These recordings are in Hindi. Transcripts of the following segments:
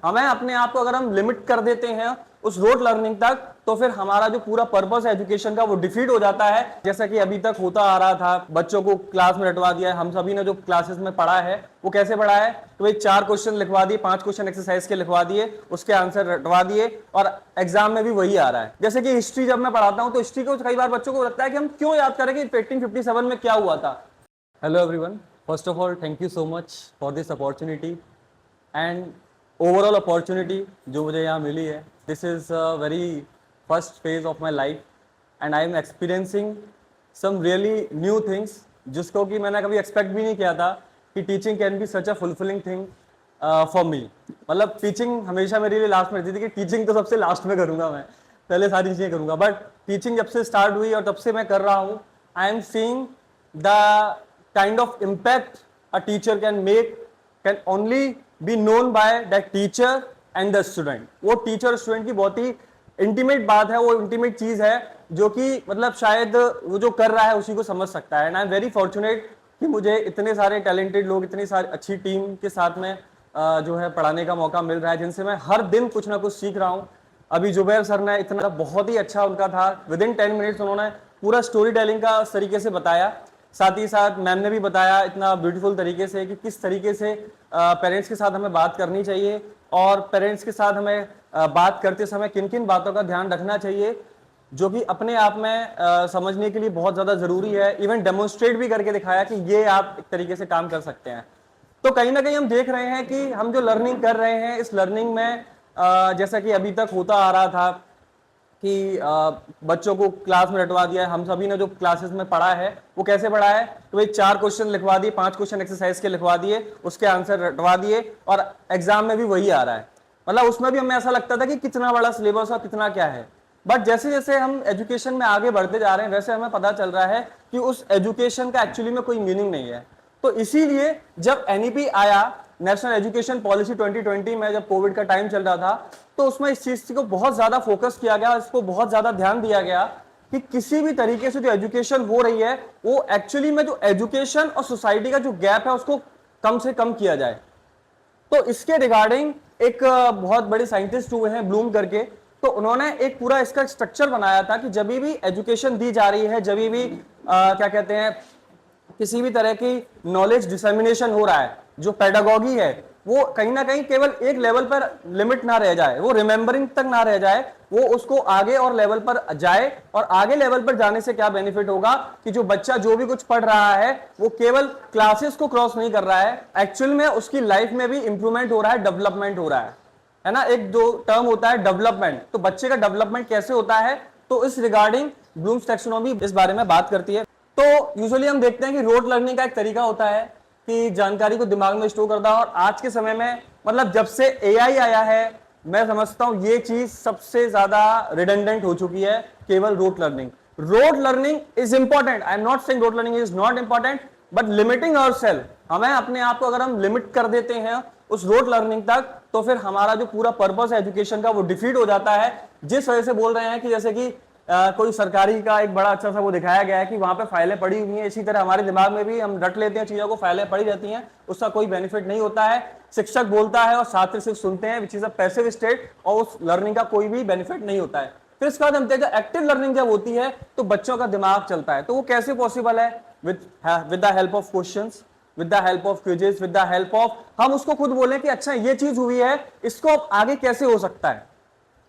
हमें अपने आप को अगर हम लिमिट कर देते हैं उस रोट लर्निंग तक, तो फिर हमारा जो पूरा पर्पस है एजुकेशन का वो डिफीट हो जाता है। जैसा कि अभी तक होता आ रहा था, बच्चों को क्लास में रटवा दिया है। हम सभी ने जो क्लासेस में पढ़ा है वो कैसे पढ़ा है, तो भाई 4 क्वेश्चन लिखवा दिए, 5 क्वेश्चन एक्सरसाइज के लिखवा दिए, उसके आंसर रटवा दिए और एग्जाम में भी वही आ रहा है। जैसे कि हिस्ट्री जब मैं पढ़ाता हूं तो हिस्ट्री को कई बार बच्चों को लगता है कि हम क्यों याद करें कि 1857 में क्या हुआ था। Hello everyone, first of all thank you so much for this opportunity and overall opportunity जो मुझे यहाँ मिली है। This is very first phase of my life and I am experiencing some really new things, जिसको कि मैंने कभी एक्सपेक्ट भी नहीं किया था कि teaching can be such a fulfilling thing for me. मतलब टीचिंग हमेशा मेरे लिए लास्ट में रहती थी कि टीचिंग तो सबसे लास्ट में करूँगा, मैं पहले सारी चीज़ें करूँगा। बट टीचिंग जब से स्टार्ट हुई और तब से मैं कर रहा हूँ, I am seeing the kind of impact a teacher can make can only be known by that teacher and the student. वो टीचर और स्टूडेंट की बहुत ही इंटीमेट बात है, वो इंटीमेट चीज है जो कि मतलब शायद वो जो कर रहा है उसी को समझ सकता है। And I am very fortunate कि मुझे इतने सारे टैलेंटेड लोग, इतनी सारी अच्छी टीम के साथ में जो है पढ़ाने का मौका मिल रहा है, जिनसे मैं हर दिन कुछ ना कुछ सीख रहा हूँ। अभी जुबैर सर ने इतना बहुत ही अच्छा उनका था, विद इन 10 मिनट्स उन्होंने पूरा स्टोरी टेलिंग का तरीके से बताया। साथ ही साथ मैम ने भी बताया इतना ब्यूटीफुल तरीके से कि किस तरीके से पेरेंट्स के साथ हमें बात करनी चाहिए और पेरेंट्स के साथ हमें बात करते समय किन किन बातों का ध्यान रखना चाहिए, जो कि अपने आप में समझने के लिए बहुत ज़्यादा ज़रूरी है। इवन डेमोन्स्ट्रेट भी करके दिखाया कि ये आप एक तरीके से काम कर सकते हैं। तो कहीं ना कहीं हम देख रहे हैं कि हम जो लर्निंग कर रहे हैं, इस लर्निंग में जैसा कि अभी तक होता आ रहा था कि बच्चों को क्लास में रटवा दिया है। हम सभी ने जो क्लासेस में पढ़ा है वो कैसे पढ़ा है, तो भाई 4 क्वेश्चन लिखवा दिए, 5 क्वेश्चन एक्सरसाइज के लिखवा दिए, उसके आंसर रटवा दिए और एग्जाम में भी वही आ रहा है। मतलब उसमें भी हमें ऐसा लगता था कि कितना बड़ा सिलेबस और कितना क्या है। बट जैसे जैसे हम एजुकेशन में आगे बढ़ते जा रहे हैं, वैसे हमें पता चल रहा है कि उस एजुकेशन का एक्चुअली में कोई मीनिंग नहीं है। तो इसीलिए जब एनईपी आया, नेशनल एजुकेशन पॉलिसी 2020 में, जब कोविड का टाइम चल रहा था, तो उसमें इस चीज को बहुत ज्यादा फोकस किया गया, इसको बहुत ज्यादा ध्यान दिया गया कि किसी भी तरीके से जो एजुकेशन हो रही है वो एक्चुअली में जो एजुकेशन और सोसाइटी का जो गैप है उसको कम से कम किया जाए। तो इसके रिगार्डिंग एक बहुत बड़े साइंटिस्ट हुए हैं ब्लूम करके, तो उन्होंने एक पूरा इसका स्ट्रक्चर बनाया था कि जब भी एजुकेशन दी जा रही है, जब भी क्या कहते हैं, किसी भी तरह की नॉलेज डिसमिनेशन हो रहा है, जो पेडागॉगी है वो कहीं ना कहीं केवल एक लेवल पर लिमिट ना रह जाए, वो रिमेंबरिंग तक ना रह जाए, वो उसको आगे और लेवल पर जाए। और आगे लेवल पर जाने से क्या बेनिफिट होगा कि जो बच्चा जो भी कुछ पढ़ रहा है वो केवल क्लासेस को क्रॉस नहीं कर रहा है, एक्चुअल में उसकी लाइफ में भी इंप्रूवमेंट हो रहा है, डेवलपमेंट हो रहा है ना। एक जो टर्म होता है डेवलपमेंट, तो बच्चे का डेवलपमेंट कैसे होता है, तो इस रिगार्डिंग ब्लूम्स टैक्सोनॉमी इस बारे में बात करती है। तो यूजुअली हम देखते हैं कि रोट लर्निंग का एक तरीका होता है कि जानकारी को दिमाग में स्टोर करना। और आज के समय में मतलब जब से एआई आया है, मैं समझता हूं ये चीज सबसे ज्यादा रिडंडेंट हो चुकी है, केवल rote learning. Rote learning is important, I am not saying rote learning is not important, but limiting ourselves, हमें अपने आप को अगर हम लिमिट कर देते हैं उस रोट लर्निंग तक, तो फिर हमारा जो पूरा पर्पस है एजुकेशन का वो डिफीट हो जाता है। जिस वजह से बोल रहे हैं कि जैसे कि कोई सरकारी का एक बड़ा अच्छा सा वो दिखाया गया है कि वहां पे फाइलें पड़ी हुई हैं, इसी तरह हमारे दिमाग में भी हम रट लेते हैं चीजों को, फाइलें पड़ी रहती हैं, उसका कोई बेनिफिट नहीं होता है। शिक्षक बोलता है और छात्र सिर्फ सुनते हैं, which is a passive state, और उस लर्निंग का कोई भी बेनिफिट नहीं होता है। फिर इसके बाद हम देखते हैं एक्टिव लर्निंग जब होती है तो बच्चों का दिमाग चलता है। तो वो कैसे पॉसिबल है, with the help of questions, with the help of quizzes, with the help of हम उसको खुद बोलें कि अच्छा ये चीज हुई है, इसको आगे कैसे हो सकता है।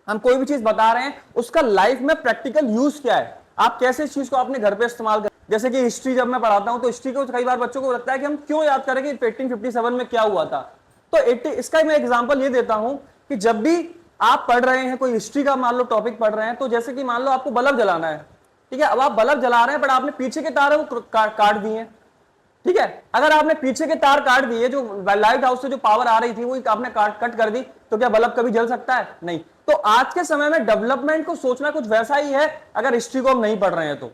हम कोई भी चीज बता रहे हैं, उसका लाइफ में प्रैक्टिकल यूज क्या है, आप कैसे इस चीज को अपने घर पे इस्तेमाल करें। जैसे कि हिस्ट्री जब मैं पढ़ाता हूं तो हिस्ट्री को कई बार बच्चों को लगता है कि हम क्यों याद करें कि 1857 में क्या हुआ था। तो इसका मैं एग्जांपल ये देता हूं कि जब भी आप पढ़ रहे हैं कोई हिस्ट्री का मान लो टॉपिक पढ़ रहे हैं, तो जैसे कि मान लो आपको बल्ब जलाना है, ठीक है, अब आप बल्ब जला रहे हैं बट आपने पीछे के तार है वो काट दिए, ठीक है। अगर आपने पीछे के तार काट दिए, जो लाइट हाउस से जो पावर आ रही थी वो आपने कट कर दी, तो क्या बल्ब कभी जल सकता है? नहीं। तो आज के समय में डेवलपमेंट को सोचना कुछ वैसा ही है अगर हिस्ट्री को हम नहीं पढ़ रहे हैं तो।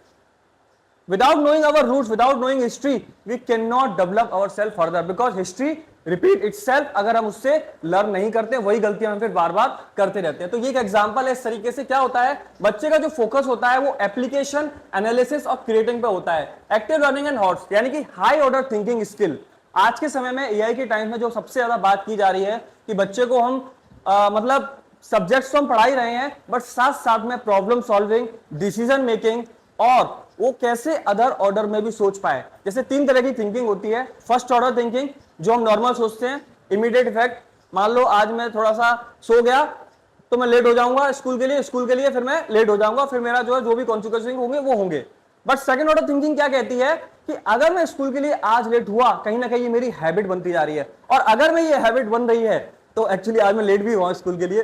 Without knowing our roots, without knowing history, we cannot develop ourselves further because history repeat itself। अगर हम उससे लर्न नहीं करते, वही गलतियां हम फिर बार बार करते रहते हैं। तो ये एक एग्जांपल है। इस तरीके से क्या होता है, बच्चे का जो फोकस होता है वो एप्लीकेशन, एनालिसिस और क्रिएटिंग पे होता है। एक्टिव लर्निंग एंड हॉट्स यानी कि हाई ऑर्डर थिंकिंग स्किल। आज के समय में एआई के टाइम में जो सबसे ज्यादा बात की जा रही है कि बच्चे को हम मतलब सब्जेक्ट्स तो हम पढ़ा ही रहे हैं, बट साथ साथ में प्रॉब्लम सॉल्विंग, डिसीजन मेकिंग, और वो कैसे अदर ऑर्डर में भी सोच पाए। जैसे 3 तरह की थिंकिंग होती है। फर्स्ट ऑर्डर थिंकिंग, जो हम नॉर्मल सोचते हैं, इमीडिएट इफेक्ट। मान लो आज मैं थोड़ा सा सो गया तो मैं लेट हो जाऊंगा स्कूल के लिए फिर मैं लेट हो जाऊंगा, फिर मेरा जो है जो भी कॉन्सिक्वेंसेस होंगे वो होंगे। बट सेकंड ऑर्डर थिंकिंग क्या कहती है कि अगर मैं स्कूल के लिए आज लेट हुआ, कहीं ना कहीं ये मेरी हैबिट बनती जा रही है, और अगर मैं ये हैबिट बन रही है तो एक्चुअली आज मैं लेट भी हुआ स्कूल के लिए,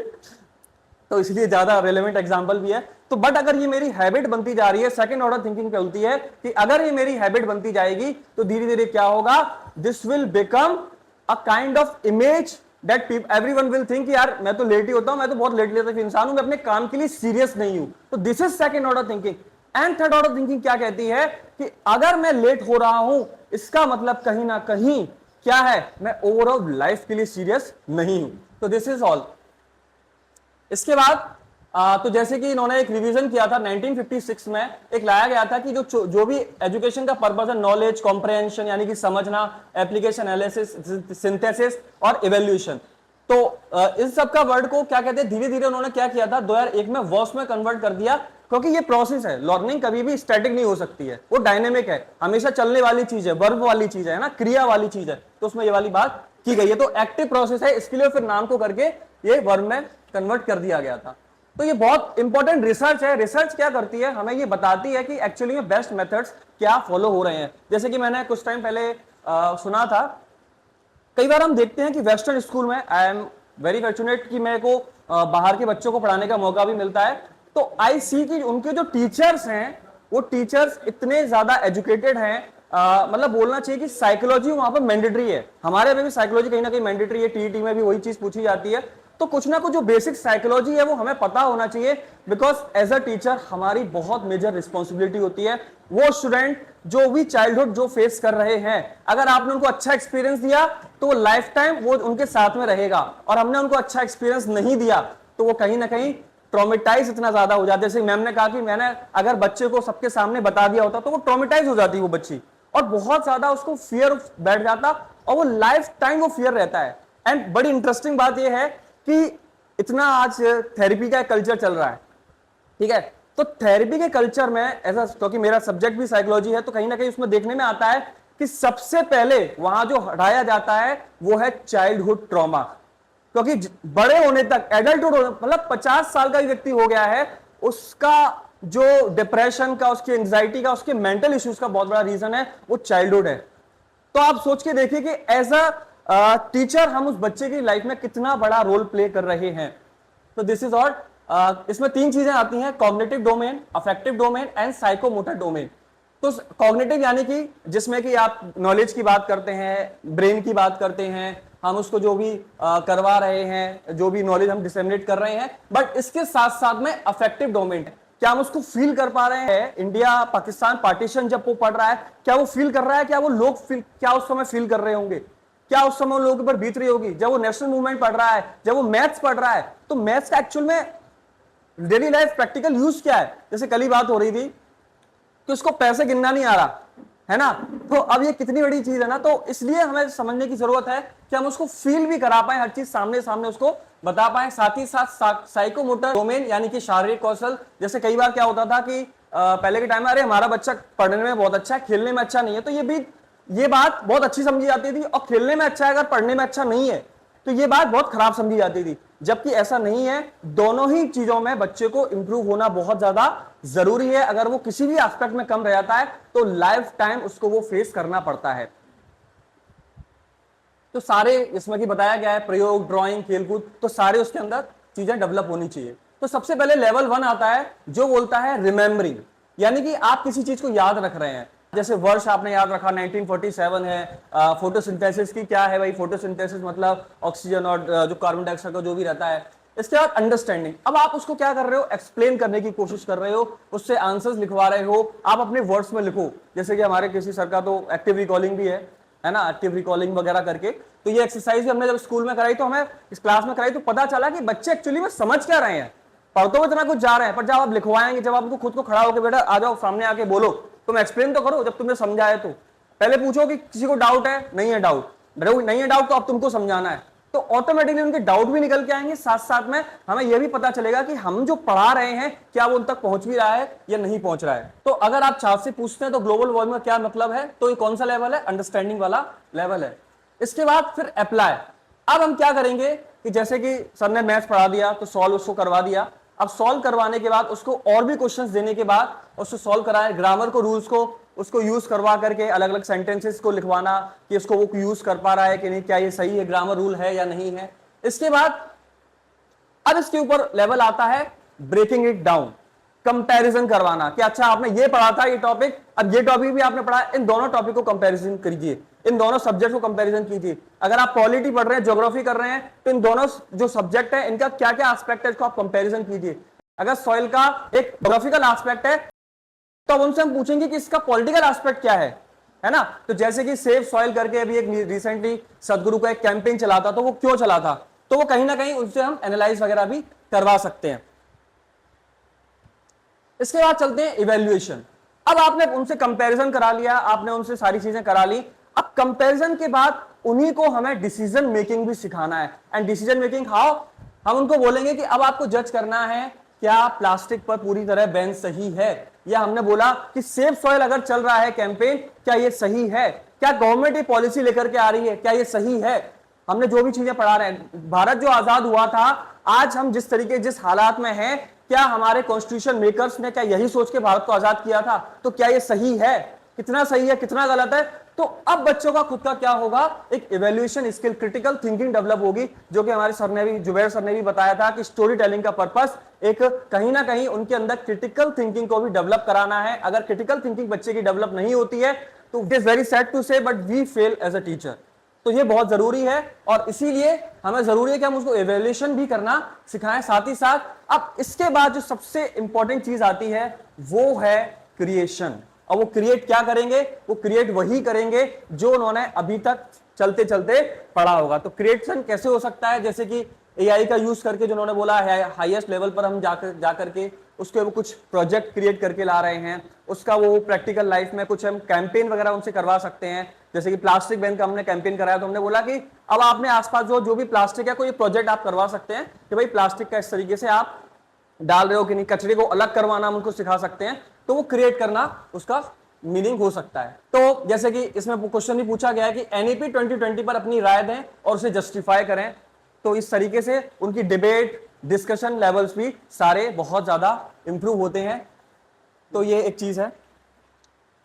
तो इसलिए ज्यादा रेलेवेंट एग्जांपल भी है। तो बट अगर ये मेरी हैबिट बनती जा रही है, सेकंड ऑर्डर थिंकिंग बोलती है कि अगर ये मेरी हैबिट बनती जाएगी तो धीरे धीरे क्या होगा, this will become a kind of image that everyone will think यार मैं तो लेट ही होता हूं, मैं तो बहुत लेट लेट इंसान हूं, मैं अपने काम के लिए सीरियस नहीं हूं। तो this is second order thinking. And third order thinking क्या कहती है कि अगर मैं लेट हो रहा हूं, इसका मतलब कहीं ना कहीं क्या है, मैं ओवरऑल लाइफ के लिए सीरियस नहीं हूं। तो दिस इज ऑल। इसके बाद तो जैसे कि इन्होंने एक रिवीजन किया था 1956 में, एक लाया गया था कि जो भी एजुकेशन का पर्पस है, नॉलेज, कॉम्प्रहेंशन यानी कि समझना, एप्लीकेशन, एनालिसिस, सिंथेसिस और इवेल्यूशन। तो इस सब का वर्ड को क्या कहते हैं, धीरे धीरे उन्होंने क्या किया था 2001 में वर्ब्स में कन्वर्ट कर दिया, क्योंकि ये प्रोसेस है। लर्निंग कभी भी स्टैटिक नहीं हो सकती है, वो डायनेमिक है, हमेशा चलने वाली चीज है, वर्ब वाली चीज है ना, क्रिया वाली चीज है। तो उसमें ये वाली बात की गई है। तो एक्टिव प्रोसेस है, इसके लिए फिर नाम को करके ये वर्ब में कन्वर्ट कर दिया गया था। तो ये बहुत इंपॉर्टेंट रिसर्च है। रिसर्च क्या करती है, हमें ये बताती है कि एक्चुअली में बेस्ट मेथड्स क्या फॉलो हो रहे हैं। जैसे कि मैंने कुछ टाइम पहले सुना था, कई बार हम देखते हैं कि वेस्टर्न स्कूल में, आई एम वेरी फॉर्चुनेट कि मेरे को बाहर के बच्चों को पढ़ाने का मौका भी मिलता है, तो आई सी कि उनके जो टीचर्स हैं वो टीचर्स इतने ज्यादा एजुकेटेड हैं, मतलब बोलना चाहिए कि साइकोलॉजी वहां पर मैंडेटरी है। हमारे यहाँ भी साइकोलॉजी कहीं ना कहीं मैंडेटरी है, टीईटी में भी वही चीज पूछी जाती है। तो कुछ ना कुछ जो बेसिक साइकोलॉजी है वो हमें पता होना चाहिए, बिकॉज एज अ टीचर हमारी बहुत मेजर रिस्पॉन्सिबिलिटी होती है। वो स्टूडेंट जो भी चाइल्डहुड जो फेस कर रहे हैं, अगर आपने उनको अच्छा एक्सपीरियंस दिया तो वो लाइफ टाइम वो उनके साथ में रहेगा, और हमने उनको अच्छा एक्सपीरियंस नहीं दिया तो वो कहीं ना कहीं ट्रॉमेटाइज इतना ज्यादा हो जाता है। जैसे मैम ने कहा कि मैंने अगर बच्चे को सबके सामने बता दिया होता तो वो ट्रॉमेटाइज हो जाती वो बच्ची, और बहुत ज्यादा उसको फियर बैठ जाता, और वो लाइफ टाइम वो फियर रहता है। एंड बड़ी इंटरेस्टिंग बात यह है कि इतना आज थेरेपी का कल्चर चल रहा है, ठीक है, तो थेरेपी के कल्चर में ऐसा, क्योंकि मेरा सब्जेक्ट भी साइकोलॉजी है, तो कहीं ना कहीं उसमें देखने में आता है कि सबसे पहले वहां जो हटाया जाता है वो है चाइल्डहुड ट्रॉमा। क्योंकि बड़े होने तक, एडल्टहुड मतलब 50 साल का व्यक्ति हो गया है, उसका जो डिप्रेशन का, उसकी एंजाइटी का, उसके मेंटल इश्यूज का बहुत बड़ा रीजन है वो चाइल्डहुड है। तो आप सोच के देखिए कि एज अ टीचर हम उस बच्चे की लाइफ में कितना बड़ा रोल प्ले कर रहे हैं। तो दिस इज ऑल। इसमें 3 चीजें आती हैं, cognitive domain, affective domain and psychomotor domain. तो कॉग्निटिव यानी कि जिसमें कि आप नॉलेज की बात करते हैं, ब्रेन की बात करते हैं, हम उसको जो भी करवा रहे हैं, जो भी नॉलेज हम डिसेमिनेट कर रहे हैं, बट इसके साथ साथ में अफेक्टिव डोमेन है, क्या हम उसको फील कर पा रहे हैं। इंडिया पाकिस्तान पार्टीशन जब वो पढ़ रहा है, क्या वो फील कर रहा है, क्या वो लोग फील, क्या उस समय फील कर रहे होंगे, क्या उस समय उन लोगों के ऊपर बीत रही होगी। जब वो नेशनल मूवमेंट पढ़ रहा है, जब वो मैथ्स पढ़ रहा है, तो मैथ्स का एक्चुअल में डेली लाइफ प्रैक्टिकल यूज क्या है। जैसे कल ही बात हो रही थी कि उसको पैसे गिनना नहीं आ रहा है ना, तो अब ये कितनी बड़ी चीज है ना। तो इसलिए हमें समझने की जरूरत है कि हम उसको फील भी करा पाए, हर चीज सामने सामने उसको बता पाए। साथ ही साथ साइकोमोटर डोमेन यानी कि शारीरिक कौशल। जैसे कई बार क्या होता था कि पहले के टाइम में, अरे हमारा बच्चा पढ़ने में बहुत अच्छा है, खेलने में अच्छा नहीं है, तो ये बात बहुत अच्छी समझी जाती थी। और खेलने में अच्छा है अगर पढ़ने में अच्छा नहीं है तो ये बात बहुत खराब समझी जाती थी, जबकि ऐसा नहीं है। दोनों ही चीजों में बच्चे को इंप्रूव होना बहुत ज्यादा जरूरी है। अगर वो किसी भी एस्पेक्ट में कम रह जाता है तो लाइफ टाइम उसको वो फेस करना पड़ता है। तो सारे इसमें की बताया गया है, प्रयोग, ड्राइंग, खेलकूद, तो सारे उसके अंदर चीजें डेवलप होनी चाहिए। तो सबसे पहले लेवल 1 आता है जो बोलता है रिमेंबरिंग, यानी कि आप किसी चीज को याद रख रहे हैं। जैसे वर्ष आपने याद रखा 1947 है। फोटोसिंथेसिस की क्या है भाई, फोटोसिंथेसिस मतलब ऑक्सीजन और जो कार्बन डाइऑक्साइड का जो भी रहता है। इसके बाद अंडरस्टैंडिंग, अब आप उसको क्या कर रहे हो, एक्सप्लेन करने की कोशिश कर रहे हो, उससे आंसर्स लिखवा रहे हो, आप अपने वर्ड्स में लिखो। जैसे कि हमारे किसी सर का तो एक्टिव रिकॉलिंग भी है ना, एक्टिव रिकॉलिंग वगैरह करके। तो ये एक्सरसाइज भी हमने जब स्कूल में कराई, तो हमें इस क्लास में कराई, तो पता चला कि बच्चे एक्चुअली में समझ क्या रहे हैं। पढ़ते हुए इतना कुछ जा रहे हैं, पर जब आप लिखवाएंगे, जब आपको खुद को खड़ा होकर बेटा आ जाओ सामने आके बोलो, तुम एक्सप्लेन तो करो। जब तुमने समझाया तो पहले पूछो कि किसी को डाउट है, नहीं है डाउट, नहीं है डाउट तो अब तुमको समझाना है। तो ऑटोमेटिकली उनके डाउट भी निकल के आएंगे, साथ साथ में हमें यह भी पता चलेगा कि हम जो पढ़ा रहे हैं क्या वो उन तक पहुंच भी रहा है या नहीं पहुंच रहा है। तो अगर आप छात्र से पूछते हैं तो ग्लोबल वार्मिंग का क्या मतलब है, तो ये कौन सा लेवल है, अंडरस्टैंडिंग वाला लेवल है। इसके बाद फिर अप्लाई। अब हम क्या करेंगे कि जैसे कि सर ने मैथ्स पढ़ा दिया तो सॉल्व उसको करवा दिया, अब सॉल्व करवाने के बाद उसको और भी क्वेश्चंस देने के बाद उसको सॉल्व कराएं, ग्रामर को, रूल्स को उसको यूज करवा करके अलग अलग सेंटेंसेस को लिखवाना कि उसको वो यूज कर पा रहा है कि नहीं, क्या ये सही है, ग्रामर रूल है या नहीं है। इसके बाद अब इसके ऊपर लेवल आता है ब्रेकिंग इट डाउन, कंपैरिजन करवाना कि अच्छा आपने ये पढ़ा था ये टॉपिक, अब ये टॉपिक भी आपने पढ़ा, इन दोनों टॉपिक को कंपैरिजन कीजिए, इन दोनों सब्जेक्ट को कंपैरिजन कीजिए। अगर आप पॉलिटी पढ़ रहे हैं, ज्योग्राफी कर रहे हैं, तो इन दोनों जो सब्जेक्ट है इनका क्या क्या एस्पेक्ट है इसको आप कंपैरिजन कीजिए। अगर सॉइल का एक ज्योग्राफिकल एस्पेक्ट है तो अब उनसे हम पूछेंगे कि इसका पॉलिटिकल एस्पेक्ट क्या है ना। तो जैसे कि सेफ सॉइल करके अभी एक रिसेंटली सदगुरु का एक कैंपेन चला था, तो वो क्यों चला था, तो वो कहीं ना कहीं उससे हम एनालाइज वगैरह भी करवा सकते हैं। इसके बाद चलते हैं इवैल्यूएशन। अब आपने उनसे कंपैरिजन करा लिया, आपने उनसे सारी चीजें करा ली, अब कंपैरिजन के बाद उन्हीं को हमें डिसीजन मेकिंग भी सिखाना है। एंड डिसीजन मेकिंग हाउ, हम उनको बोलेंगे कि अब आपको जज करना है क्या प्लास्टिक पर पूरी तरह बैन सही है, या हमने बोला कि सेफ सॉइल अगर चल रहा है कैंपेन, क्या ये सही है, क्या गवर्नमेंट ये पॉलिसी लेकर के आ रही है, क्या ये सही है। हमने जो भी चीजें पढ़ा रहे हैं, भारत जो आजाद हुआ था, आज हम जिस तरीके जिस हालात में हैं, क्या हमारे कॉन्स्टिट्यूशन मेकर्स ने क्या यही सोच के भारत को आजाद किया था, तो क्या ये सही है, कितना सही है कितना गलत है। तो अब बच्चों का खुद का क्या होगा, एक evaluation skill, critical thinking develop होगी, जो कि हमारे सर ने भी, जुबैर सर ने भी बताया था कि स्टोरी टेलिंग का पर्पस एक कहीं ना कहीं उनके अंदर क्रिटिकल थिंकिंग को भी डेवलप कराना है। अगर क्रिटिकल थिंकिंग बच्चे की डेवलप नहीं होती है तो it is very sad to say but we fail as a teacher. तो ये बहुत जरूरी है और इसीलिए हमें जरूरी है कि हम उसको इवैल्यूएशन भी करना सिखाएं साथ ही साथ। अब इसके बाद जो सबसे इंपॉर्टेंट चीज आती है वो है क्रिएशन। और वो क्रिएट क्या करेंगे, वो क्रिएट वही करेंगे जो उन्होंने अभी तक चलते चलते पढ़ा होगा। तो क्रिएशन कैसे हो सकता है, जैसे कि एआई का यूज करके जो उन्होंने बोला है, हाईएस्ट लेवल पर हम जाकर के उसके वो कुछ प्रोजेक्ट क्रिएट करके ला रहे हैं, उसका वो प्रैक्टिकल लाइफ में कुछ हम कैंपेन वगैरह उनसे करवा सकते हैं। जैसे कि प्लास्टिक बैन का हमने कैंपेन कराया, तो हमने बोला कि अब आपने आसपास जो भी प्लास्टिक है, कोई प्रोजेक्ट आप करवा सकते हैं कि भाई प्लास्टिक का इस तरीके से आप डाल रहे हो कि नहीं, कचरे को अलग करवाना हम उनको सिखा सकते हैं। तो वो क्रिएट करना उसका मीनिंग हो सकता है। तो जैसे कि इसमें क्वेश्चन भी पूछा गया है कि एनईपी 2020 पर अपनी राय दें और उसे जस्टिफाई करें। तो इस तरीके से उनकी डिबेट डिस्कशन लेवल्स भी सारे बहुत ज्यादा इंप्रूव होते हैं। तो ये एक चीज है।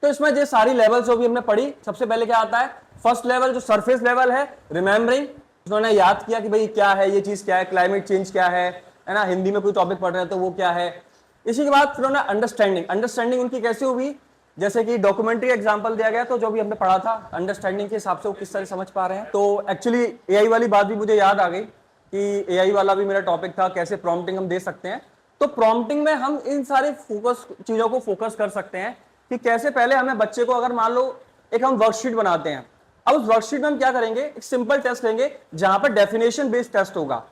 तो इसमें जो सारी लेवल्स जो भी हमने पढ़ी, सबसे पहले क्या आता है, फर्स्ट लेवल जो सरफेस लेवल है, रिमेम्बरिंग, उन्होंने याद किया कि भाई क्या है ये चीज, क्या है क्लाइमेट चेंज, क्या है ना, हिंदी में कोई टॉपिक पढ़ रहे हैं तो वो क्या है। इसी के बाद फिर उन्होंने अंडरस्टैंडिंग, अंडरस्टैंडिंग उनकी कैसे हुई, जैसे कि डॉक्यूमेंट्री एग्जांपल दिया गया, तो जो भी हमने पढ़ा था अंडरस्टैंडिंग के हिसाब से वो किस तरह समझ पा रहे हैं। तो एक्चुअली एआई वाली बात भी मुझे याद आ गई कि एआई वाला भी मेरा टॉपिक था, कैसे प्रॉम्प्टिंग हम दे सकते हैं। तो प्रॉम्प्टिंग में हम इन सारे फोकस चीजों को फोकस कर सकते हैं कि कैसे पहले हमें बच्चे को, अगर मान लो एक हम वर्कशीट बनाते हैं, अब उस वर्कशीट में हम क्या करेंगे, एक सिंपल टेस्ट लेंगे जहां पर डेफिनेशन बेस्ड टेस्ट होगा।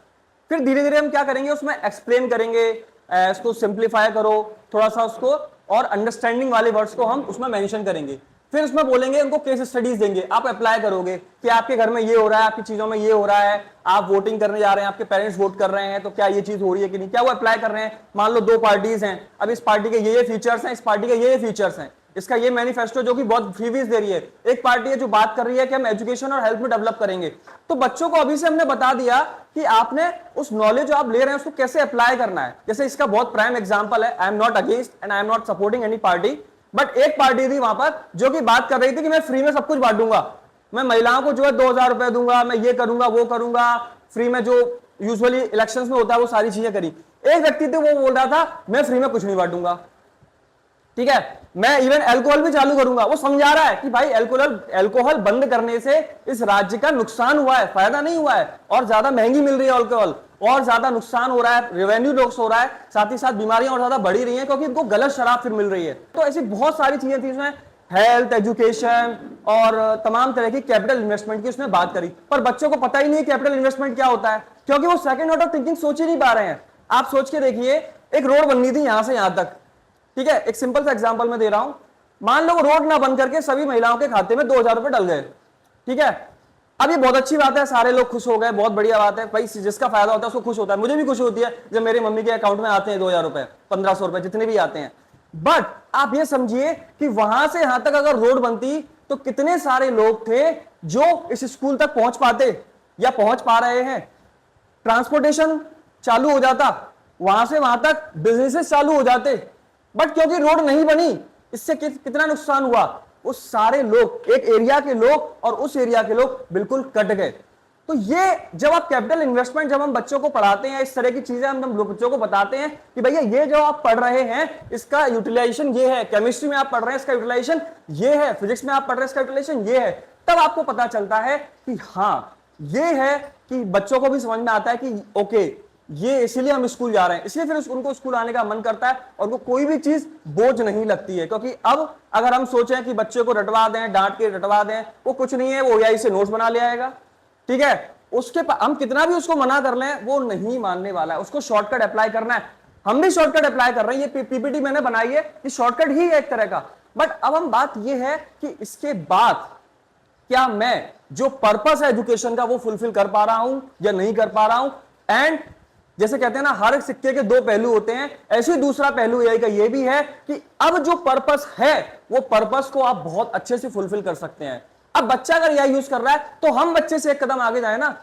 फिर धीरे धीरे हम क्या करेंगे, उसमें एक्सप्लेन करेंगे, इसको सिंप्लीफाई करो थोड़ा सा उसको, और अंडरस्टैंडिंग वाले वर्ड्स को हम उसमें मेंशन करेंगे। फिर उसमें बोलेंगे, उनको केस स्टडीज देंगे, आप अप्लाई करोगे कि आपके घर में ये हो रहा है, आपकी चीजों में ये हो रहा है, आप वोटिंग करने जा रहे हैं, आपके पेरेंट्स वोट कर रहे हैं, तो क्या ये चीज हो रही है कि नहीं, क्या वो अप्लाई कर रहे हैं। मान लो दो पार्टीज हैं, अब इस पार्टी के ये फीचर्स हैं, इस पार्टी के ये फीचर्स हैं, इसका ये मैनिफेस्टो जो कि बहुत फ्रीबीज दे रही है, एक पार्टी है जो बात कर रही है कि हम एजुकेशन और हेल्थ में डेवलप करेंगे। तो बच्चों को अभी से हमने बता दिया कि आपने उस नॉलेज जो आप ले रहे हैं उसको कैसे अप्लाई करना है। जैसे इसका बहुत प्राइम एग्जांपल है, आई am not against and I am not supporting any party, but एक पार्टी थी वहां पर जो कि बात कर रही थी कि मैं फ्री में सब कुछ बांटूंगा, मैं महिलाओं को जो है 2000 रुपए दूंगा, मैं ये करूंगा वो करूंगा, फ्री में जो यूजुअली इलेक्शंस में होता है वो सारी चीजें करी। एक व्यक्ति थे वो बोल रहा था मैं फ्री में कुछ नहीं बांटूंगा, ठीक है, मैं इवन अल्कोहल भी चालू करूंगा। वो समझा रहा है कि भाई अल्कोहल बंद करने से इस राज्य का नुकसान हुआ है, फायदा नहीं हुआ है, और ज्यादा महंगी मिल रही है अल्कोहल, और ज्यादा नुकसान हो रहा है, रेवेन्यू लॉस हो रहा है, साथ ही साथ बीमारियां और ज्यादा बढ़ी रही हैं क्योंकि इनको गलत शराब फिर मिल रही है। तो ऐसी बहुत सारी चीजें थी इसमें, हेल्थ, एजुकेशन और तमाम तरह की कैपिटल इन्वेस्टमेंट की उसने बात करी। पर बच्चों को पता ही नहीं है कैपिटल इन्वेस्टमेंट क्या होता है, क्योंकि वो सेकंड ऑर्डर थिंकिंग सोच ही नहीं पा रहे हैं। आप सोच के देखिए, एक रोड बननी थी यहां से यहां तक, ठीक है, एक सिंपल सा एग्जांपल मैं दे रहा हूं, मान लो रोड ना बन करके सभी महिलाओं के खाते में 2000 रुपए डल गए, ठीक है। अब ये बहुत अच्छी बात है, सारे लोग खुश हो गए, बहुत बढ़िया बात है भाई, जिसका फायदा होता है उसको खुश होता है। मुझे भी खुशी होती है जब मेरी मम्मी के अकाउंट में आते हैं 2000 रुपए, 1500 रुपए, जितने भी आते हैं। बट आप ये समझिए कि वहां से यहां तक अगर रोड बनती तो कितने सारे लोग थे जो इस स्कूल तक पहुंच पाते या पहुंच पा रहे हैं। ट्रांसपोर्टेशन चालू हो जाता, वहां से वहां तक बिजनेसेस चालू हो जाते। बट क्योंकि रोड नहीं बनी, इससे कितना नुकसान हुआ, उस सारे लोग, एक एरिया के लोग और उस एरिया के लोग बिल्कुल कट गए। तो ये जब आप कैपिटल इन्वेस्टमेंट, जब हम बच्चों को पढ़ाते हैं, इस तरह की चीजें हम बच्चों को बताते हैं कि भैया ये जो आप पढ़ रहे हैं इसका यूटिलाइजेशन ये है, केमिस्ट्री में आप पढ़ रहे हैं इसका यूटिलाइजेशन ये है, फिजिक्स में आप पढ़ रहे हैं इसका यूटिलाइजेशन ये है, तब आपको पता चलता है कि हाँ ये है, कि बच्चों को भी समझ में आता है कि ओके ये इसीलिए हम स्कूल जा रहे हैं, इसलिए फिर उनको स्कूल आने का मन करता है और उनको कोई भी चीज बोझ नहीं लगती है। क्योंकि अब अगर हम सोचें कि बच्चे को रटवा दें, डांट के रटवा दें, वो कुछ नहीं है, वो एआई से नोट्स बना ले आएगा, ठीक है। उसके हम कितना भी उसको मना कर लें वो नहीं मानने वाला है, उसको शॉर्टकट अप्लाई करना है। हम भी शॉर्टकट अप्लाई कर रहे हैं, ये पीपीटी मैंने बनाई है, ये शॉर्टकट ही है एक तरह का। बट अब हम बात ये है कि इसके बाद क्या मैं जो पर्पस है एजुकेशन का वो फुलफिल कर पा रहा हूं या नहीं कर पा रहा हूं। एंड जैसे कहते हैं ना, हर एक सिक्के के दो पहलू होते हैं, ऐसे ही दूसरा पहलू एआई का ये भी है कि अब जो पर्पस है वो पर्पस को आप बहुत अच्छे से फुलफिल कर सकते हैं। अब बच्चा अगर एआई यूज कर रहा है तो हम बच्चे से एक कदम आगे जाए ना,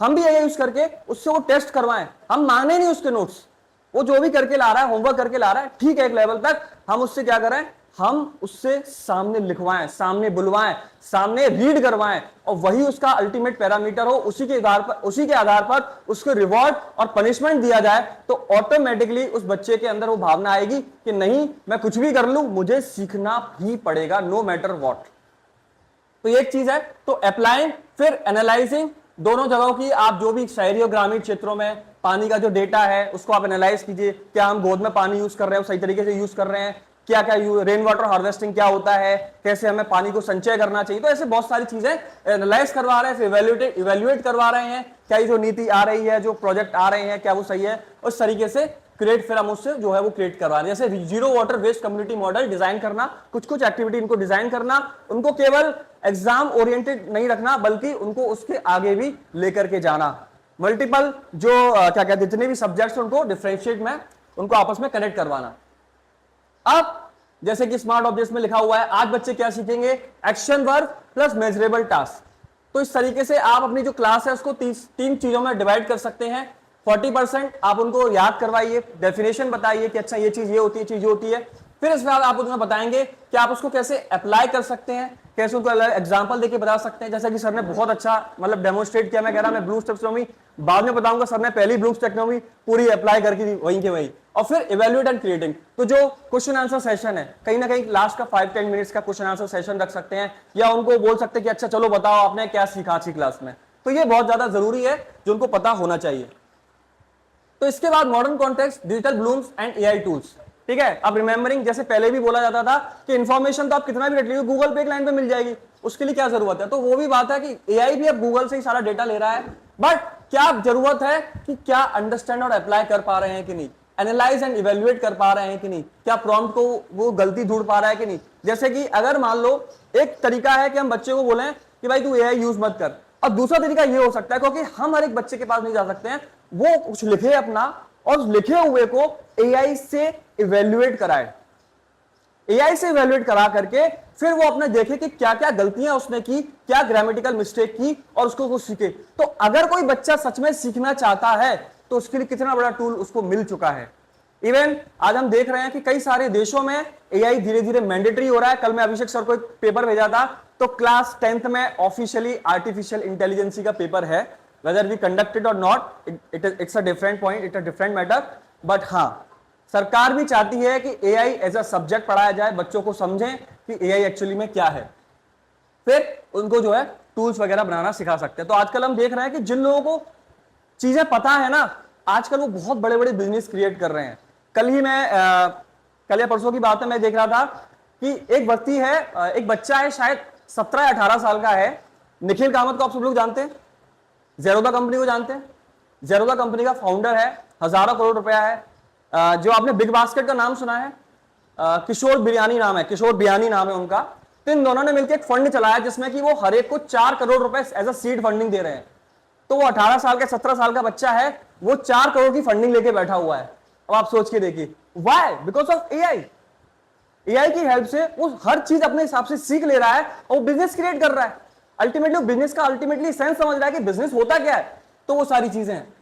हम भी एआई यूज करके उससे वो टेस्ट करवाएं। हम मांगे नहीं उसके नोट्स, वो जो भी करके ला रहा है, होमवर्क करके ला रहा है, ठीक है, एक लेवल तक हम उससे क्या करें, हम उससे सामने लिखवाएं, सामने बुलवाएं, सामने रीड करवाएं, और वही उसका अल्टीमेट पैरामीटर हो, उसी के आधार पर उसको रिवॉर्ड और पनिशमेंट दिया जाए। तो ऑटोमेटिकली उस बच्चे के अंदर वो भावना आएगी कि नहीं, मैं कुछ भी कर लूं, मुझे सीखना ही पड़ेगा, नो मैटर व्हाट। तो ये एक चीज है। तो अप्लाइंग फिर एनालाइजिंग, दोनों जगहों की आप जो भी शहरी और ग्रामीण क्षेत्रों में पानी का जो डेटा है उसको आप एनालाइज कीजिए। क्या हम गोद में पानी यूज कर रहे हैं वो सही तरीके से यूज कर रहे हैं, क्या क्या रेन वाटर हार्वेस्टिंग क्या होता है, कैसे हमें पानी को संचय करना चाहिए। तो ऐसे बहुत सारी चीजें एनालाइज करवा रहे हैं, फिर इवेल्युएट करवा रहे हैं, क्या ये जो नीति आ रही है, जो प्रोजेक्ट आ रहे हैं, क्या वो सही है। उस तरीके से क्रिएट, फिर हम उससे जो है वो क्रिएट करवा रहे हैं। जैसे zero water waste community model design करना, कुछ कुछ एक्टिविटी इनको डिजाइन करना, उनको केवल एग्जाम ओरिएंटेड नहीं रखना बल्कि उनको उसके आगे भी लेकर के जाना। मल्टीपल जो क्या कहते हैं, जितने भी सब्जेक्ट्स उनको डिफरेंशिएट में उनको आपस में कनेक्ट करवाना। अब जैसे कि स्मार्ट ऑब्जेक्ट्स में लिखा हुआ है, आज बच्चे क्या सीखेंगे, action verb plus measurable task. तो इस तरीके से आप अपनी जो क्लास है उसको तीन चीजों में डिवाइड कर सकते हैं। 40% आप उनको याद करवाइए, डेफिनेशन बताइए कि अच्छा ये चीज ये होती है, चीज ये होती है। फिर इसके बाद आप उन्हें बताएंगे कि आप उसको कैसे अप्लाई कर सकते हैं, कैसे उनको एग्जांपल देके बता सकते हैं। जैसा कि सर ने बहुत अच्छा मतलब डेमोन्स्ट्रेट किया, मैं कह रहा मैं ब्लूम्स टेक्सोनॉमी बाद में बताऊंगा, सर ने पहली ब्लूम्स टेक्सोनॉमी पूरी अप्लाई करके दी वहीं के वहीं। और फिर इवेल्युएट एंड क्रिएटिंग, तो जो क्वेश्चन आंसर सेशन है, कहीं ना कहीं लास्ट का 5-10 मिनट्स का क्वेश्चन आंसर सेशन रख सकते हैं, या उनको बोल सकते हैं कि अच्छा चलो बताओ आपने क्या सीखा आज की क्लास में। तो ये बहुत ज्यादा जरूरी है जो उनको पता होना चाहिए। तो इसके बाद modern context, digital Bloom's and AI tools, ठीक है। अब रिमेंबरिंग, जैसे पहले भी बोला जाता था कि इन्फॉर्मेशन तो आप कितना भी रख लीजिए, गूगल पे एक लाइन पे मिल जाएगी, उसके लिए क्या जरूरत है। तो वो भी बात है कि एआई भी अब गूगल से ही सारा डेटा ले रहा है, बट क्या जरूरत है कि क्या अंडरस्टैंड और अप्लाई कर पा रहे हैं कि नहीं, एनालाइज एंड इवेल्युएट कर पा रहे हैं कि नहीं, क्या प्रॉम्प्ट को वो गलती ढूंढ पा रहा है कि नहीं। जैसे कि अगर मान लो एक तरीका है कि हम बच्चे को बोलें कि भाई तू एआई यूज मत कर, और दूसरा तरीका ये हो सकता है, क्योंकि हम हर एक बच्चे के पास नहीं जा सकते हैं, वो कुछ लिखे अपना और उस लिखे हुए को एआई से इवेल्युएट कराए, एआई से इवेल्युएट करा करके फिर वो अपने देखे कि क्या क्या गलतियां उसने की, क्या ग्रामेटिकल मिस्टेक की, और उसको कुछ सीखे। तो अगर कोई बच्चा सच में सीखना चाहता है तो उसके लिए कितना बड़ा टूल उसको मिल चुका है। इवन आज हम देख रहे हैं कि कई सारे देशों में एआई धीरे धीरे मैंडेटरी हो रहा है। कल मैं अभिषेक सर को एक पेपर भेजा था, तो क्लास 10th में ऑफिशियली आर्टिफिशियल इंटेलिजेंसी का पेपर है, वेदर वी कंडक्टेड और not, it's a different point, it's a different matter. But हाँ, सरकार भी चाहती है कि एआई एज अ सब्जेक्ट पढ़ाया जाए, बच्चों को समझें कि एआई एक्चुअली में क्या है, फिर उनको जो है टूल्स वगैरह बनाना सिखा सकते हैं। तो आजकल हम देख रहे हैं कि जिन लोगों को चीजें पता है ना, आजकल वो बहुत बड़े बड़े बिजनेस क्रिएट कर रहे हैं। कल या परसों की बात है, मैं देख रहा था कि एक व्यक्ति है, एक बच्चा है, शायद 17-18 साल का है, निखिल कामत को आप सब लोग जानते हैं, जेरोदा कंपनी को जानते हैं, जेरोदा कंपनी का फाउंडर है, हजारों करोड़ रुपया है। जो आपने बिग बास्केट का नाम सुना है, किशोर बिरयानी नाम है, किशोर बियानी नाम है उनका। तो इन दोनों ने मिलकर एक फंड चलाया जिसमें कि वो हर एक को 4 करोड़ रुपए एज अ सीड फंडिंग दे रहे हैं। तो वो 18 साल का 17 साल का बच्चा है, वो 4 करोड़ की फंडिंग लेके बैठा हुआ है। अब आप सोच के देखिए, why? Because of AI. AI की हेल्प से वो हर चीज अपने हिसाब से सीख ले रहा है और बिजनेस क्रिएट कर रहा है। अल्टीमेटली बिजनेस का अल्टीमेटली सेंस समझ रहा है कि बिजनेस होता क्या है। तो वो सारी चीजें हैं।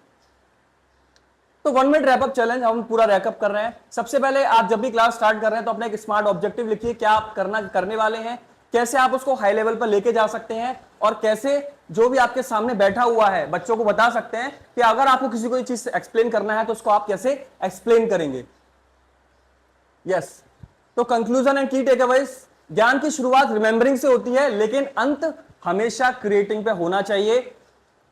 तो 1 मिनट रैपअप चैलेंज हम पूरा रैपअप कर रहे हैं। सबसे पहले आप जब भी क्लास स्टार्ट कर रहे हैं तो अपना एक स्मार्ट ऑब्जेक्टिव लिखिए, क्या आप करने वाले हैं, कैसे आप उसको हाई लेवल पर लेके जा सकते हैं, और कैसे जो भी आपके सामने बैठा हुआ है बच्चों को बता सकते हैं कि अगर आपको किसी को चीज एक्सप्लेन करना है तो उसको आप कैसे एक्सप्लेन करेंगे। यस। तो कंक्लूजन एंड की टेकअवेज, ज्ञान की शुरुआत रिमेंबरिंग से होती है लेकिन अंत हमेशा क्रिएटिंग पे होना चाहिए।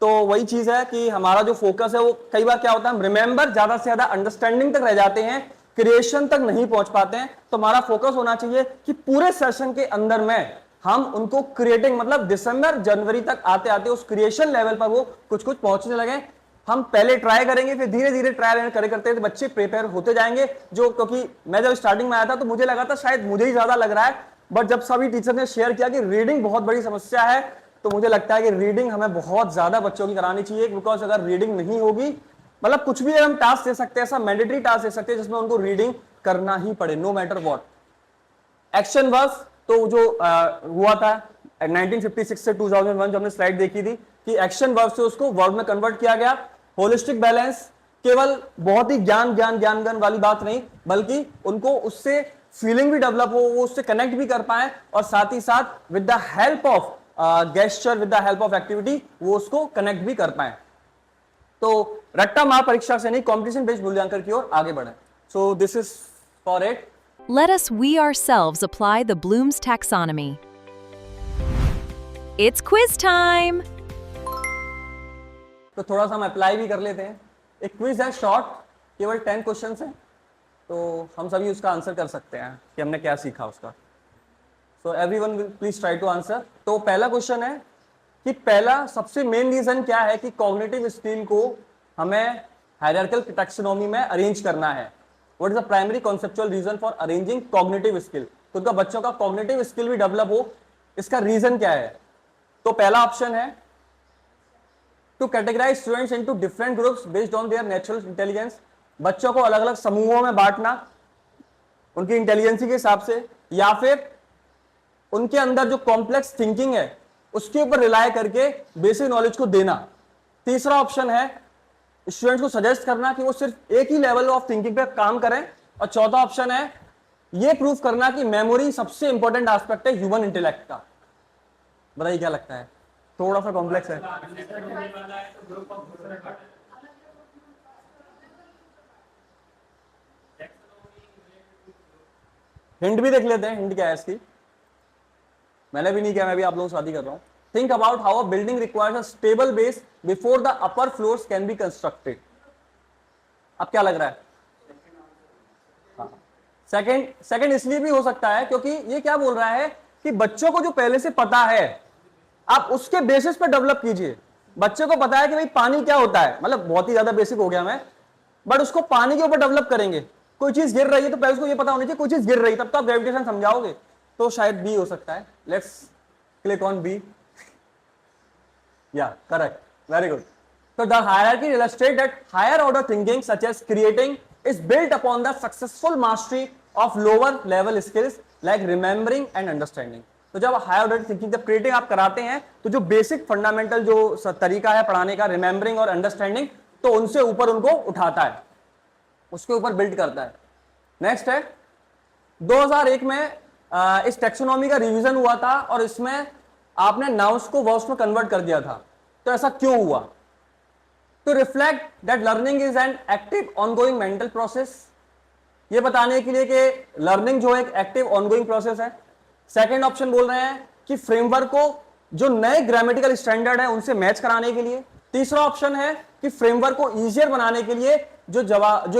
तो वही चीज है कि हमारा जो फोकस है वो कई बार क्या होता है, हम रिमेंबर ज्यादा से ज्यादा अंडरस्टैंडिंग तक रह जाते हैं, क्रिएशन तक नहीं पहुंच पाते हैं। तो हमारा फोकस होना चाहिए कि पूरे सेशन के अंदर में हम उनको क्रिएटिंग, मतलब दिसंबर जनवरी तक आते आते उस क्रिएशन लेवल पर वो कुछ कुछ पहुंचने लगे। हम पहले ट्राई करेंगे, फिर धीरे धीरे ट्रायल करते करते बच्चे प्रिपेयर होते जाएंगे। जो क्योंकि मैं जब स्टार्टिंग में आया था तो मुझे लगा था शायद मुझे ही ज्यादा लग रहा है, बट जब सभी टीचर ने शेयर किया कि रीडिंग बहुत बड़ी समस्या है, तो मुझे लगता है कि रीडिंग हमें बहुत ज्यादा बच्चों की करानी चाहिए। बिकॉज अगर रीडिंग नहीं होगी, मतलब कुछ भी हम टास्क दे सकते हैं, ऐसा मैंडेटरी टास्क दे सकते हैं जिसमें उनको रीडिंग करना ही पड़े, no matter what. Action verbs तो जो हुआ था 1956 से 2001, जो हमने स्लाइड देखी थी कि एक्शन वर्ब से उसको वर्ब में कन्वर्ट किया गया। होलिस्टिक बैलेंस केवल बहुत ही ज्ञान वाली बात नहीं, बल्कि उनको उससे फीलिंग भी डेवलप हो, वो उससे कनेक्ट भी कर पाए, और साथ ही साथ with the help of gesture, with the help of activity वो उसको कनेक्ट भी कर पाए। तो रट्टा मार परीक्षा से नहीं, कॉम्पिटिशन बेस्ड मूल्यांकन की ओर आगे बढ़े। So this is for it. Let us we ourselves apply the Bloom's taxonomy. It's quiz time! तो थोड़ा सा हम अप्लाई भी कर लेते हैं। एक क्विज है शॉर्ट, केवल 10 क्वेश्चंस हैं, तो हम सभी उसका आंसर कर सकते हैं कि हमने क्या सीखा उसका। So everyone will please try to answer. तो पहला क्वेश्चन है कि पहला सबसे मेन रीजन क्या है कि कॉग्निटिव स्किल को हमें हायरार्किकल टैक्सोनॉमी में अरेंज करना है। What is the primary conceptual reason for arranging cognitive skill? तो उनका बच्चों का कॉग्निटिव स्किल भी डेवलप हो, इसका रीजन क्या है? तो पहला ऑप्शन है to categorise students into different groups based on their natural intelligence. बच्चों को अलग अलग समूहों में बांटना उनकी इंटेलिजेंसी के हिसाब से, या फिर उनके अंदर जो कॉम्प्लेक्स थिंकिंग है उसके ऊपर रिलाय करके बेसिक नॉलेज को देना। तीसरा ऑप्शन है स्टूडेंट्स को सजेस्ट करना कि वो सिर्फ एक ही लेवल ऑफ थिंकिंग पे काम करें। और चौथा ऑप्शन है ये प्रूव करना कि मेमोरी सबसे इंपॉर्टेंट एस्पेक्ट है ह्यूमन इंटेलेक्ट का। बताइए क्या लगता है? थोड़ा सा कॉम्प्लेक्स है। हिंट भी देख लेते हैं, हिंट क्या है इसकी। मैंने भी नहीं किया, मैं भी आप लोगों से शादी कर रहा हूं। Think about how a building requires a stable base before the upper floors can be constructed. अब क्या लग रहा है? सेकंड इसलिए भी हो सकता है क्योंकि ये क्या बोल रहा है कि बच्चों को जो पहले से पता है आप उसके बेसिस पर डेवलप कीजिए। बच्चे को पता है कि भाई पानी क्या होता है, मतलब बहुत ही ज्यादा बेसिक हो गया मैं, बट उसको पानी के ऊपर डेवलप करेंगे। कोई चीज गिर रही है तो पहले उसको ये पता होनी चाहिए कोई चीज गिर रही है, तब तो आप ग्रेविटेशन समझाओगे। तो शायद बी हो सकता है। Let's click on B. या correct, very good. So the hierarchy illustrates that higher order thinking such as creating is built upon the successful mastery of lower level skills like remembering and understanding. तो जब हायर ऑर्डर थिंकिंग, जब क्रिएटिंग आप कराते हैं तो जो बेसिक फंडामेंटल जो तरीका है पढ़ाने का, रिमेंबरिंग और अंडरस्टैंडिंग, तो उनसे ऊपर उनको उठाता है, उसके ऊपर बिल्ड करता है। नेक्स्ट है 2001 में इस टैक्सोनॉमी का रिवीजन हुआ था और इसमें आपने नाउन्स को वर्ब्स में कन्वर्ट कर दिया था। तो ऐसा क्यों हुआ? To reflect that learning is an active ongoing mental process, ये बताने के लिए कि लर्निंग जो एक एक्टिव ऑनगोइंग प्रोसेस है। सेकेंड ऑप्शन बोल रहे हैं कि फ्रेमवर्क को जो नए ग्रामेटिकल स्टैंडर्ड है उनसे मैच कराने के लिए। तीसरा ऑप्शन है कि फ्रेमवर्क को इजियर बनाने के लिए जो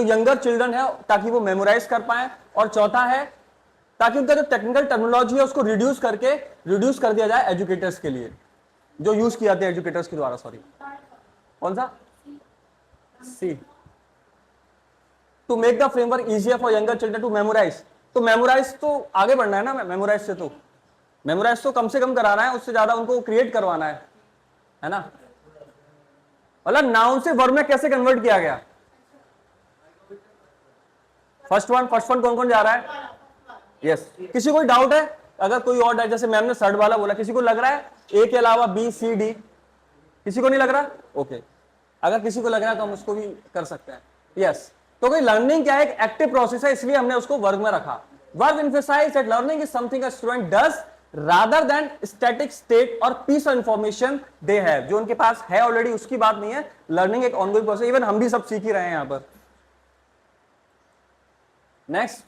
यंगर चिल्ड्रन है ताकि वो मेमोराइज कर पाए। और चौथा है ताकि उनका जो टेक्निकल टर्मिनोलॉजी है उसको रिड्यूस कर दिया जाए एजुकेटर्स के लिए, जो यूज किए जाते हैं एजुकेटर्स के द्वारा। सॉरी, कौन सा? C. To make the framework easier for younger children to memorise. तो मेमोराइज तो आगे बढ़ना है ना, मेमोराइज से तो मेमोराइज तो कम से कम कराना है, उससे ज्यादा उनको क्रिएट करवाना है ना। मतलब नाउन से वर्ब में कैसे कन्वर्ट किया गया? फर्स्ट वन कौन कौन जा रहा है? यस किसी को डाउट है? अगर कोई और है, जैसे मैम ने सर्ड वाला बोला, किसी को लग रहा है ए के अलावा बी सी डी? किसी को नहीं लग रहा? ओके अगर किसी को लग रहा है तो हम उसको भी कर सकते हैं। यस तो कोई लर्निंग क्या है? एक एक्टिव प्रोसेस है, इसलिए हमने उसको वर्ग में रखा। Verb emphasize that learning is something a student does rather than static state और piece of information they have, जो उनके पास है ऑलरेडी उसकी बात नहीं है। लर्निंग एक ऑनगोइंग प्रोसेस, इवन हम भी सब सीख ही रहे हैं यहां पर। Next,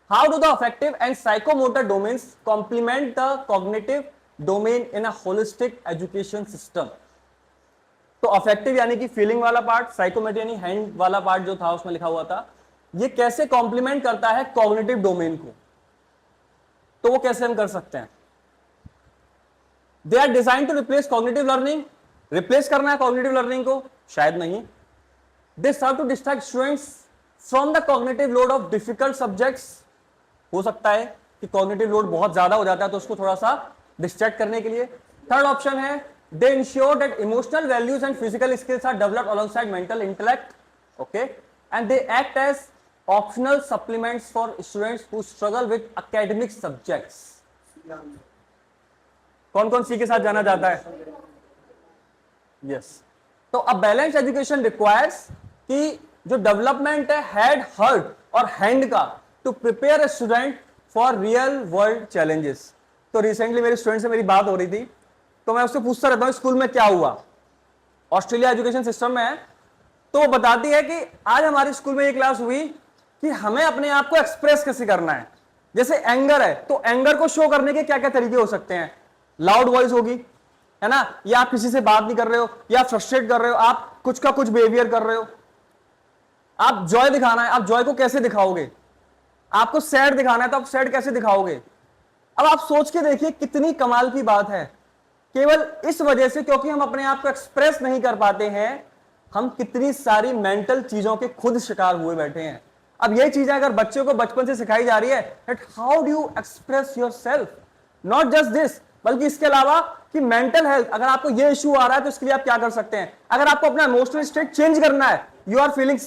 how do the affective and psychomotor domains complement the cognitive domain in a holistic education system? तो अफेक्टिव यानी कि फीलिंग वाला पार्ट, साइकोमेटर यानी हैंड वाला पार्ट जो था उसमें लिखा हुआ था, ये कैसे कॉम्प्लीमेंट करता है कॉग्निटिव डोमेन को? तो वो कैसे हम कर सकते हैं? They are design to replace cognitive learning. Replace करना है कॉग्निटिव लर्निंग को? शायद नहीं। They serve to distract students from the cognitive load of difficult subjects. हो सकता है कि कॉग्निटिव लोड बहुत ज्यादा हो जाता है तो उसको थोड़ा सा डिस्ट्रैक्ट करने के लिए। थर्ड ऑप्शन है they ensure that emotional values and physical skills are developed alongside mental intellect. Okay and they act as optional supplements for students who struggle with academic subjects। कौन कौन सी के साथ जाना चाहता है? यस तो अब बैलेंस एजुकेशन रिक्वायर्स कि जो डेवलपमेंट है हेड, हार्ट और हैंड का, to prepare a student for real world challenges. तो रिसेंटली मेरे स्टूडेंट से मेरी बात हो रही थी, तो मैं उससे पूछता रहता हूं स्कूल में क्या हुआ, ऑस्ट्रेलिया एजुकेशन सिस्टम में है। तो वो बताती है कि आज हमारे स्कूल में ये क्लास हुई कि हमें अपने आप को एक्सप्रेस कैसे करना है। जैसे एंगर है तो एंगर को शो करने के क्या क्या तरीके हो सकते हैं? लाउड वॉइस होगी, है ना, या आप किसी से बात नहीं कर रहे हो, या फ्रस्ट्रेट कर रहे हो, आप कुछ का कुछ बिहेवियर कर रहे हो। आप जॉय दिखाना है, आप जॉय को कैसे दिखाओगे? आपको सैड दिखाना है तो आप सैड कैसे दिखाओगे? अब आप सोच के देखिए कितनी कमाल की बात है। केवल इस वजह से, क्योंकि हम अपने आप को एक्सप्रेस नहीं कर पाते हैं, हम कितनी सारी मेंटल चीजों के खुद शिकार हुए बैठे हैं। अब ये चीजें अगर बच्चों को बचपन से सिखाई जा रही है that how do you express yourself, not just this, बल्कि इसके अलावा कि मेंटल हेल्थ, अगर आपको ये इश्यू आ रहा है तो इसके लिए आप क्या कर सकते हैं? अगर आपको अपना इमोशनल स्टेट चेंज करना है, यू आर फीलिंग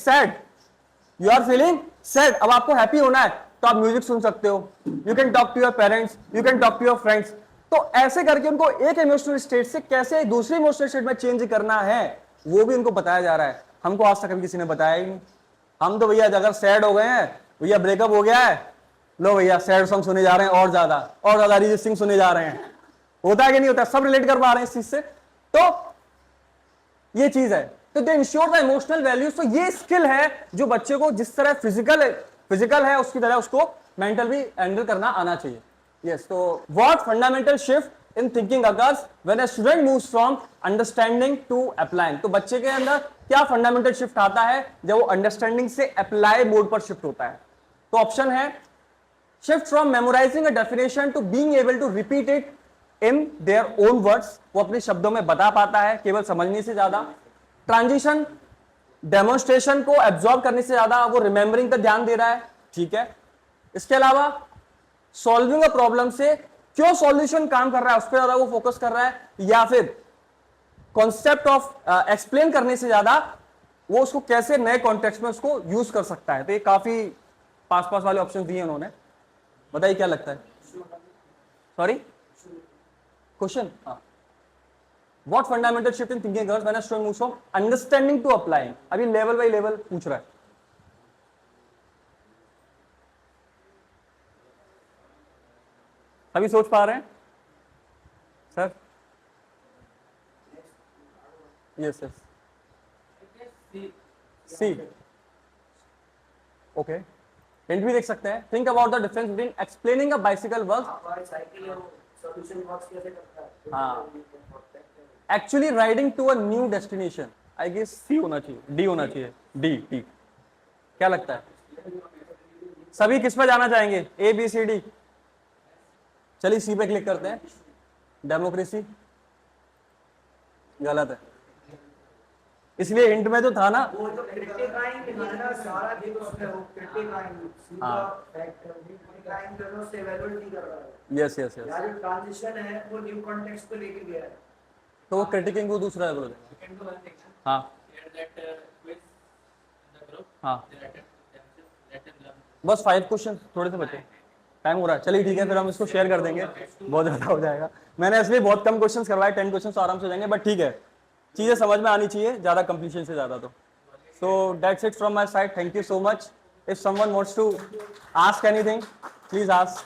सैड, अब आपको हैप्पी होना है तो आप म्यूजिक सुन सकते हो, you can talk to your parents, you can talk to your friends. तो ऐसे करके उनको एक इमोशनल स्टेट से कैसे दूसरी इमोशनल स्टेट में चेंज करना है वो भी उनको बताया जा रहा है। हमको आज तक कभी किसी ने बताया ही नहीं। हम तो भैया अगर सैड हो गए हैं, भैया ब्रेकअप हो गया है, लो भैया सैड सॉन्ग सुने जा रहे हैं, और ज्यादा अरिजीत सिंह सुने जा रहे हैं। होता है कि नहीं होता? सब रिलेट कर पा रहे हैं इस चीज से। तो ये चीज है, तो दे इंश्योर द इमोशनल वैल्यूज। तो ये स्किल है जो बच्चे को जिस तरह फिजिकल है उसकी तरह उसको मेंटल भी हैंडल करना आना चाहिए। यस तो what fundamental shift in thinking occurs when a student moves from understanding to applying। तो बच्चे के अंदर क्या फंडामेंटल शिफ्ट आता है जब वो अंडरस्टैंडिंग से अप्लाई मोड पर शिफ्ट होता है? तो ऑप्शन है shift from memorising a definition to being able to repeat it in their own words. वो अपने शब्दों में बता पाता है केवल समझने से ज्यादा। ट्रांजिशन डेमोन्स्ट्रेशन को एब्जॉर्ब करने से ज्यादा वो रिमेंबरिंग पर ध्यान दे रहा है, ठीक है। इसके अलावा सॉल्विंग अ प्रॉब्लम से क्यों सॉल्यूशन काम कर रहा है उस पर ज्यादा वो फोकस कर रहा है, या फिर कॉन्सेप्ट ऑफ एक्सप्लेन करने से ज्यादा वो उसको कैसे नए कॉन्टेक्स्ट में उसको यूज कर सकता है। तो ये काफी पास वाले ऑप्शन दिए उन्होंने। बताइए क्या लगता है? Sorry question, what fundamental shift in thinking when a student moves from understanding to applying. अभी लेवल बाय लेवल पूछ रहा है। अभी सोच पा रहे हैं sir? Yes yes C okay, hint भी देख सकते हैं। Think about the difference between explaining a bicycle work, हाँ, actually riding to a new destination. I guess C होना चाहिए, डी होना चाहिए, डी। क्या लगता है सभी किस पर जाना चाहेंगे? A B C D? चलिए सी पे क्लिक करते हैं। डेमोक्रेसी गलत है। इसलिए हिंट में जो था ना, वो जो क्रिटिकाइन है ना सारा दिन उसमें वो क्रिटिकाइन सीधा फैक्ट है, क्रिटिकाइन दोनों से इवैल्यूएट कर रहा है। यस यस यस, यार जो ट्रांजिशन है वो न्यू कॉन्टेक्स्ट पे लेके गया है। तो वो क्रिटिकिंग को दूसरा है ब्रो। हाँ हाँ, बस 5 क्वेश्चन, थोड़े से बचे, टाइम हो रहा है। चलिए ठीक है, फिर हम इसको शेयर कर देंगे, बहुत ज़्यादा हो जाएगा। मैंने इसलिए बहुत कम क्वेश्चन करवाए, 10 क्वेश्चन तो आराम से हो जाएंगे, बट ठीक है, चीज़ें समझ में आनी चाहिए ज़्यादा कंप्लीशन से ज़्यादा। तो so that's it from my side, thank you so much. If someone wants to ask anything, please ask.